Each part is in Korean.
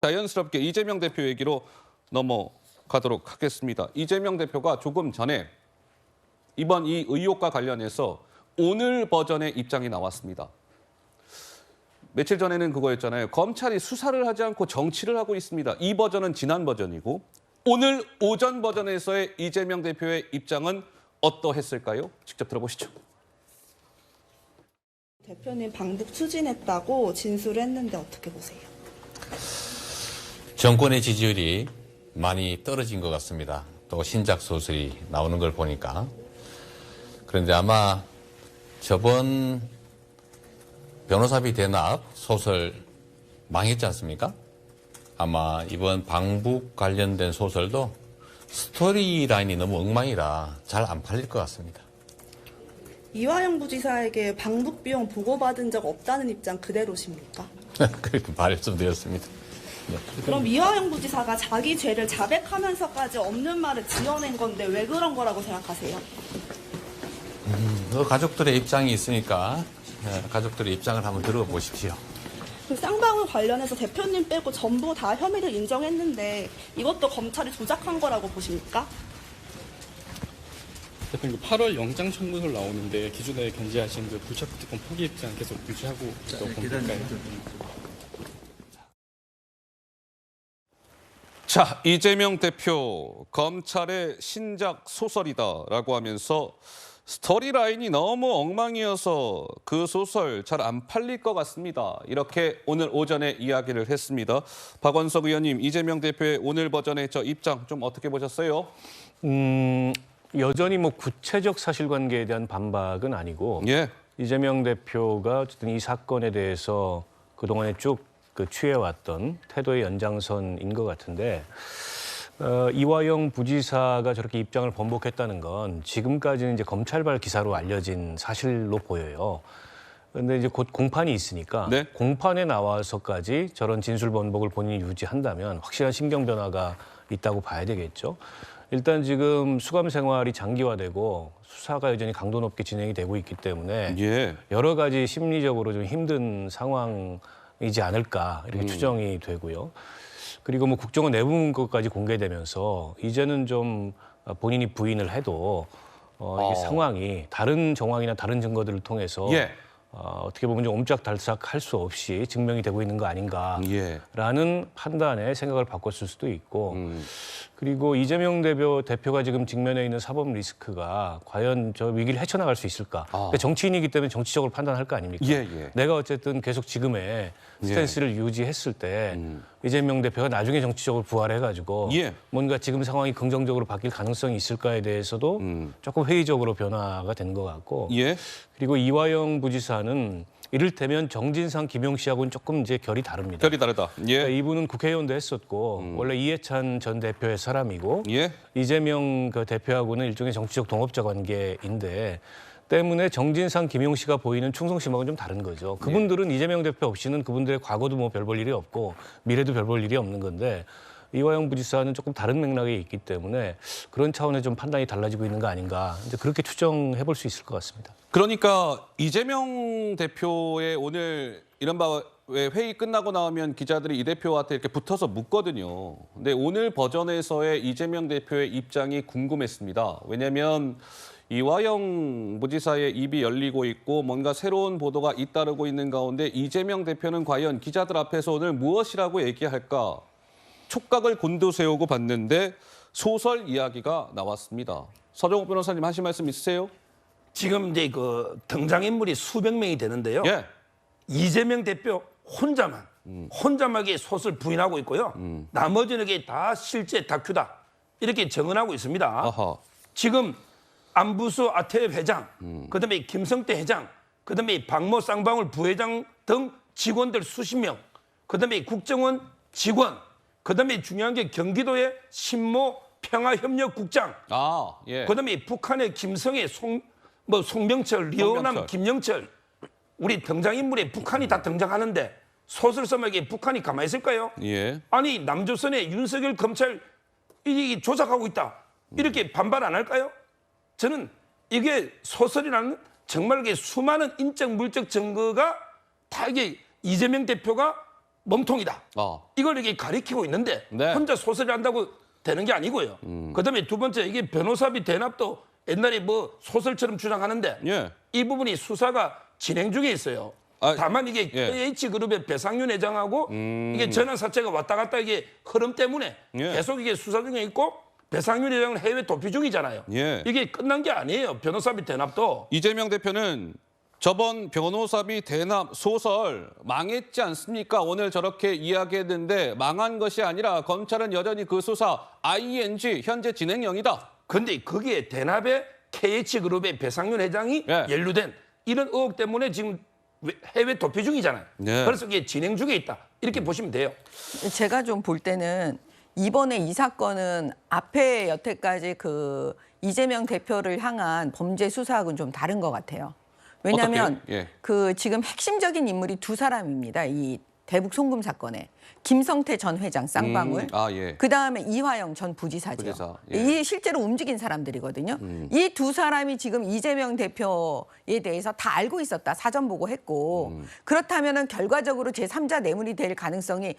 자연스럽게 이재명 대표 얘기로 넘어가도록 하겠습니다. 이재명 대표가 조금 전에 이번 이 의혹과 관련해서 오늘 버전의 입장이 나왔습니다. 며칠 전에는 그거였잖아요. 검찰이 수사를 하지 않고 정치를 하고 있습니다. 이 버전은 지난 버전이고 오늘 오전 버전에서의 이재명 대표의 입장은 어떠했을까요? 직접 들어보시죠. 대표님 방북 추진했다고 진술했는데 어떻게 보세요? 정권의 지지율이 많이 떨어진 것 같습니다. 또 신작 소설이 나오는 걸 보니까. 그런데 아마 저번 변호사비 대납 소설 망했지 않습니까? 아마 이번 방북 관련된 소설도 스토리 라인이 너무 엉망이라 잘 안 팔릴 것 같습니다. 이화영 부지사에게 방북 비용 보고받은 적 없다는 입장 그대로십니까? 그렇게 말씀드렸습니다. 네. 그럼 이화영 부지사가 자기 죄를 자백하면서까지 없는 말을 지어낸 건데 왜 그런 거라고 생각하세요? 가족들의 입장이 있으니까 가족들의 입장을 한번 들어보십시오. 그 쌍방울 관련해서 대표님 빼고 전부 다 혐의를 인정했는데 이것도 검찰이 조작한 거라고 보십니까? 대표님 8월 영장 청구서를 나오는데 기존에 견지하신 그 불체포 특권 포기 입장 계속 유지하고 있다고 볼까요? 자, 이재명 대표 검찰의 신작 소설이다라고 하면서 스토리라인이 너무 엉망이어서 그 소설 잘 안 팔릴 것 같습니다. 이렇게 오늘 오전에 이야기를 했습니다. 박원석 의원님, 이재명 대표의 오늘 버전의 저 입장 좀 어떻게 보셨어요? 여전히 뭐 구체적 사실관계에 대한 반박은 아니고 예. 이재명 대표가 어쨌든 이 사건에 대해서 그동안에 쭉 취해왔던 태도의 연장선인 것 같은데 이화영 부지사가 저렇게 입장을 번복했다는 건 지금까지는 이제 검찰발 기사로 알려진 사실로 보여요. 그런데 이제 곧 공판이 있으니까 네. 공판에 나와서까지 저런 진술 번복을 본인이 유지한다면 확실한 심경 변화가 있다고 봐야 되겠죠. 일단 지금 수감 생활이 장기화되고 수사가 여전히 강도 높게 진행이 되고 있기 때문에 예. 여러 가지 심리적으로 좀 힘든 상황이지 않을까 이렇게 추정이 되고요. 그리고 뭐 국정원 내부 문건까지 공개되면서 이제는 좀 본인이 부인을 해도 이게 상황이 다른 정황이나 다른 증거들을 통해서 예. 어떻게 보면 좀 옴짝달싹할 수 없이 증명이 되고 있는 거 아닌가라는 예. 판단에 생각을 바꿨을 수도 있고 그리고 이재명 대표가 지금 직면해 있는 사법 리스크가 과연 저 위기를 헤쳐나갈 수 있을까? 그러니까 정치인이기 때문에 정치적으로 판단할 거 아닙니까? 예, 예. 내가 어쨌든 계속 지금의 스탠스를 유지했을 때 이재명 대표가 나중에 정치적으로 부활해가지고 예. 뭔가 지금 상황이 긍정적으로 바뀔 가능성이 있을까에 대해서도 조금 회의적으로 변화가 된 것 같고 예. 그리고 이화영 부지사는 이를테면 정진상, 김용씨하고는 조금 이제 결이 다릅니다. 결이 다르다. 예. 그러니까 이분은 국회의원도 했었고 원래 이해찬 전 대표의 사람이고 예. 이재명 그 대표하고는 일종의 정치적 동업자 관계인데 때문에 정진상, 김용씨가 보이는 충성심하고는 좀 다른 거죠. 그분들은 이재명 대표 없이는 그분들의 과거도 뭐 별 볼 일이 없고 미래도 별 볼 일이 없는 건데 이화영 부지사는 조금 다른 맥락에 있기 때문에 그런 차원의 좀 판단이 달라지고 있는 거 아닌가 이제 그렇게 추정해 볼 수 있을 것 같습니다. 그러니까 이재명 대표의 오늘 이른바 회의 끝나고 나오면 기자들이 이 대표한테 이렇게 붙어서 묻거든요. 근데 오늘 버전에서의 이재명 대표의 입장이 궁금했습니다. 왜냐하면 이화영 부지사의 입이 열리고 있고 뭔가 새로운 보도가 잇따르고 있는 가운데 이재명 대표는 과연 기자들 앞에서 오늘 무엇이라고 얘기할까? 촉각을 곤두세우고 봤는데 소설 이야기가 나왔습니다. 서정욱 변호사님 하실 말씀 있으세요? 지금 이제 그 등장인물이 수백 명이 되는데요. 예. 이재명 대표 혼자만이 소설 부인하고 있고요. 나머지는 게 다 실제 다큐다 이렇게 정언하고 있습니다. 아하. 지금 안부수 아태회 회장, 그다음에 김성태 회장, 그다음에 박모 쌍방울 부회장 등 직원들 수십 명, 그다음에 국정원 직원, 그다음에 중요한 게 경기도의 신모 평화협력국장, 예. 그다음에 북한의 김성애, 송병철, 리오남, 김영철 우리 등장인물에 북한이 다 등장하는데 소설 써먹에 북한이 가만히 있을까요? 예. 아니 남조선의 윤석열 검찰 이게 조작하고 있다 이렇게 반발 안 할까요? 저는 이게 소설이라는 정말 수많은 인적 물적 증거가 다 이게 이재명 대표가 몸통이다. 이걸 이게 가리키고 있는데 네. 혼자 소설을 한다고 되는 게 아니고요. 그다음에 두 번째 이게 변호사비 대납도 옛날에 뭐 소설처럼 주장하는데 예. 이 부분이 수사가 진행 중에 있어요. 아, 다만 이게 예. H그룹의 배상윤 회장하고 이게 전환 사채가 왔다 갔다 이게 흐름 때문에 예. 계속 이게 수사 중에 있고 배상윤 회장은 해외 도피 중이잖아요. 예. 이게 끝난 게 아니에요. 변호사비 대납도. 이재명 대표는 저번 변호사비 대납 소설 망했지 않습니까? 오늘 저렇게 이야기했는데 망한 것이 아니라 검찰은 여전히 그 수사 ING 현재 진행형이다. 근데 거기에 대납에 KH그룹의 배상윤 회장이 예. 연루된 이런 의혹 때문에 지금 해외 도피 중이잖아요. 예. 그래서 이게 진행 중에 있다. 이렇게 보시면 돼요. 제가 좀 볼 때는 이번에 이 사건은 앞에 여태까지 그 이재명 대표를 향한 범죄 수사하고는 좀 다른 것 같아요. 왜냐하면 어떻게요? 예. 그 지금 핵심적인 인물이 두 사람입니다. 이 대북 송금 사건에 김성태 전 회장 쌍방울, 예. 그 다음에 이화영 전 부지사죠. 부지사, 예. 이 실제로 움직인 사람들이거든요. 이 두 사람이 지금 이재명 대표에 대해서 다 알고 있었다. 사전 보고했고 그렇다면은 결과적으로 제3자 뇌물이 될 가능성이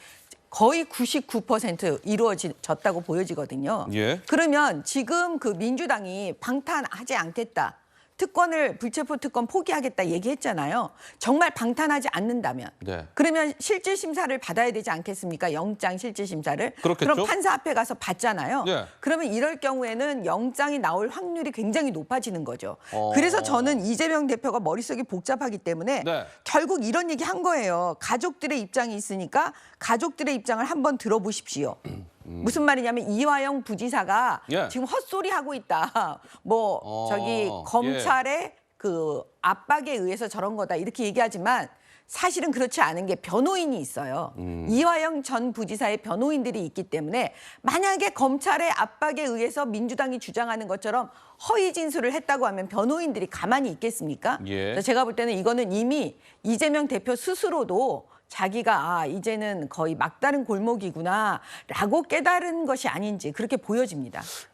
거의 99% 이루어졌다고 보여지거든요. 예. 그러면 지금 그 민주당이 방탄하지 않겠다. 특권을 불체포 특권 포기하겠다 얘기했잖아요. 정말 방탄하지 않는다면 네. 그러면 실질 심사를 받아야 되지 않겠습니까? 영장 실질 심사를. 그렇겠죠. 그럼 판사 앞에 가서 받잖아요. 예. 그러면 이럴 경우에는 영장이 나올 확률이 굉장히 높아지는 거죠. 그래서 저는 이재명 대표가 머릿속이 복잡하기 때문에 네. 결국 이런 얘기 한 거예요. 가족들의 입장이 있으니까 가족들의 입장을 한번 들어보십시오. 무슨 말이냐면 이화영 부지사가 예. 지금 헛소리 하고 있다. 뭐 저기 예. 검찰의 그 압박에 의해서 저런 거다 이렇게 얘기하지만 사실은 그렇지 않은 게 변호인이 있어요. 이화영 전 부지사의 변호인들이 있기 때문에 만약에 검찰의 압박에 의해서 민주당이 주장하는 것처럼 허위 진술을 했다고 하면 변호인들이 가만히 있겠습니까? 예. 그래서 제가 볼 때는 이거는 이미 이재명 대표 스스로도 자기가 이제는 거의 막다른 골목이구나라고 깨달은 것이 아닌지 그렇게 보여집니다.